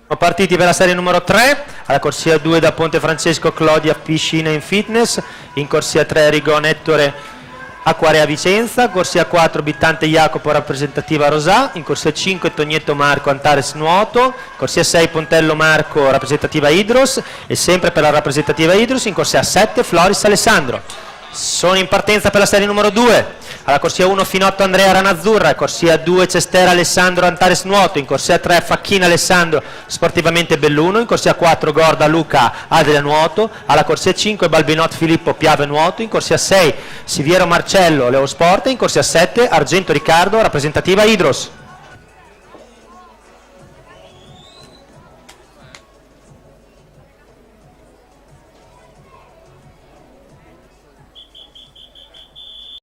Partiti per la serie numero 3, alla corsia 2 da Ponte Francesco Clodia Piscina in Fitness, in corsia 3 Rigon Ettore Acquarea Vicenza, corsia 4 Bittante Jacopo rappresentativa Rosà, in corsia 5 Tognetto Marco Antares Nuoto, corsia 6 Pontello Marco rappresentativa Idros e sempre per la rappresentativa Idros in corsia 7 Floris Alessandro. Sono in partenza per la serie numero 2. Alla corsia 1 Finotto Andrea Ranazzurra, corsia 2 Cestera Alessandro Antares Nuoto, in corsia 3 Facchina Alessandro Sportivamente Belluno, in corsia 4 Gorda Luca Adria Nuoto, alla corsia 5 Balbinot Filippo Piave Nuoto, in corsia 6 Siviero Marcello Leo Sport, in corsia 7 Argento Riccardo rappresentativa Idros.